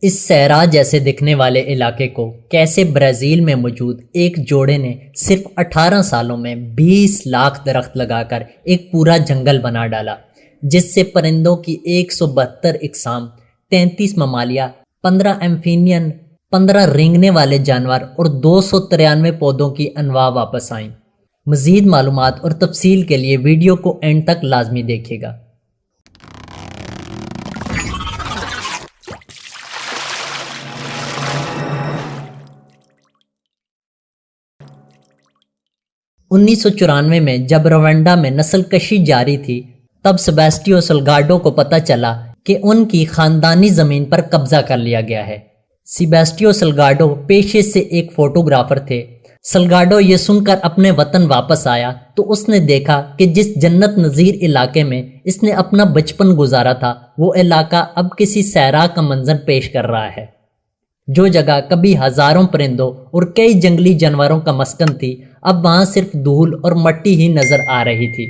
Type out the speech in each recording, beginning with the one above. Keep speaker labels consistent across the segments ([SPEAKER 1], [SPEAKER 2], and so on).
[SPEAKER 1] اس صحرا جیسے دکھنے والے علاقے کو کیسے برازیل میں موجود ایک جوڑے نے صرف 18 سالوں میں 20 لاکھ درخت لگا کر ایک پورا جنگل بنا ڈالا، جس سے پرندوں کی 172 اقسام، 33 ممالیہ، 15 ایمفینین، 15 رینگنے والے جانور اور 293 پودوں کی انواع واپس آئیں۔ مزید معلومات اور تفصیل کے لیے ویڈیو کو اینڈ تک لازمی دیکھیے گا۔ 1994 میں جب روانڈا میں نسل کشی جاری تھی، تب سیباسٹیو سلگاڈو کو پتہ چلا کہ ان کی خاندانی زمین پر قبضہ کر لیا گیا ہے۔ سیباسٹیو سلگاڈو پیشے سے ایک فوٹوگرافر تھے۔ سلگاڈو یہ سن کر اپنے وطن واپس آیا تو اس نے دیکھا کہ جس جنت نظیر علاقے میں اس نے اپنا بچپن گزارا تھا، وہ علاقہ اب کسی صحرا کا منظر پیش کر رہا ہے۔ جو جگہ کبھی ہزاروں پرندوں اور کئی جنگلی جانوروں کا مسکن تھی، اب وہاں صرف دھول اور مٹی ہی نظر آ رہی تھی۔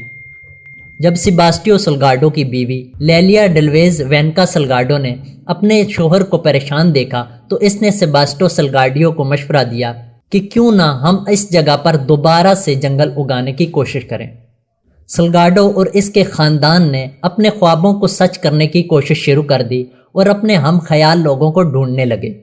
[SPEAKER 1] جب سیباسٹیو سلگاڈو کی بیوی لیلیا ڈیلویز وینکا سلگاڈو نے اپنے شوہر کو پریشان دیکھا تو اس نے سیباسٹیو سلگاڈو کو مشورہ دیا کہ کیوں نہ ہم اس جگہ پر دوبارہ سے جنگل اگانے کی کوشش کریں۔ سلگاڈو اور اس کے خاندان نے اپنے خوابوں کو سچ کرنے کی کوشش شروع کر دی اور اپنے ہم خیال لوگوں کو ڈھونڈنے لگے۔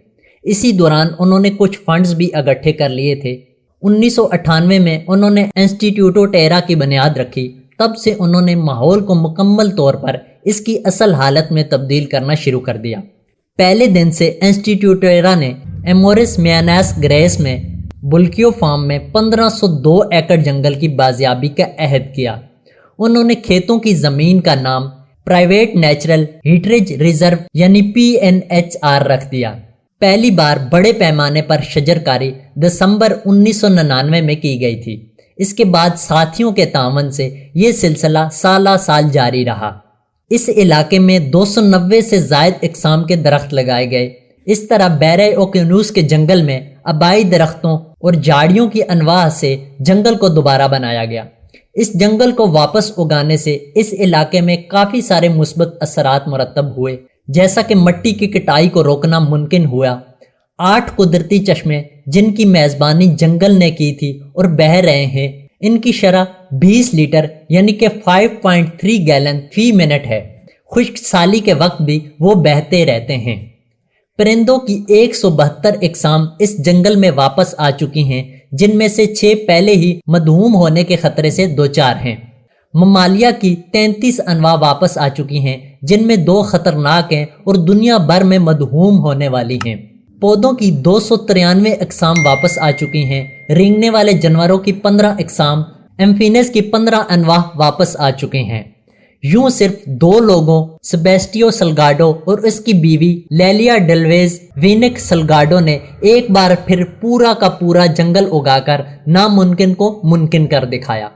[SPEAKER 1] اسی دوران انہوں نے کچھ فنڈز بھی اکٹھے کر لیے تھے۔ 1998 میں انہوں نے انسٹیٹیوٹو ٹیرا کی بنیاد رکھی۔ تب سے انہوں نے ماحول کو مکمل طور پر اس کی اصل حالت میں تبدیل کرنا شروع کر دیا۔ پہلے دن سے انسٹیٹیوٹو ٹیرا نے ایمورس میاناس گریس میں بلکیو فارم میں 1502 ایکڑ جنگل کی بازیابی کا عہد کیا۔ انہوں نے کھیتوں کی زمین کا نام پرائیویٹ نیچرل ہیریٹیج ریزرو یعنی PNHR رکھ دیا۔ پہلی بار بڑے پیمانے پر شجر کاری دسمبر 1999 میں کی گئی تھی۔ اس کے بعد ساتھیوں کے تعاون سے یہ سلسلہ سالہ سال جاری رہا۔ اس علاقے میں 290 سے زائد اقسام کے درخت لگائے گئے۔ اس طرح بحیرہ اوقیانوس کے جنگل میں آبائی درختوں اور جھاڑیوں کی انواع سے جنگل کو دوبارہ بنایا گیا۔ اس جنگل کو واپس اگانے سے اس علاقے میں کافی سارے مثبت اثرات مرتب ہوئے، جیسا کہ مٹی کی کٹائی کو روکنا ممکن ہوا۔ 8 قدرتی چشمے جن کی میزبانی جنگل نے کی تھی اور بہہ رہے ہیں، ان کی شرح 20 لیٹر یعنی کہ 5.3 گیلن فی منٹ ہے۔ خشک سالی کے وقت بھی وہ بہتے رہتے ہیں۔ پرندوں کی 172 اقسام اس جنگل میں واپس آ چکی ہیں، جن میں سے 6 پہلے ہی مدھوم ہونے کے خطرے سے دوچار ہیں۔ ممالیہ کی 33 انواع واپس آ چکی ہیں، جن میں 2 خطرناک ہیں اور دنیا بھر میں مدھوم ہونے والی ہیں۔ پودوں کی 293 اقسام واپس آ چکی ہیں۔ رینگنے والے جانوروں کی 15 اقسام، ایمفینس کی 15 انواع واپس آ چکے ہیں۔ یوں صرف 2 لوگوں سیباسٹیو سلگاڈو اور اس کی بیوی لیلیا ڈیلویز وینک سلگاڈو نے ایک بار پھر پورا کا پورا جنگل اگا کر ناممکن کو ممکن کر دکھایا۔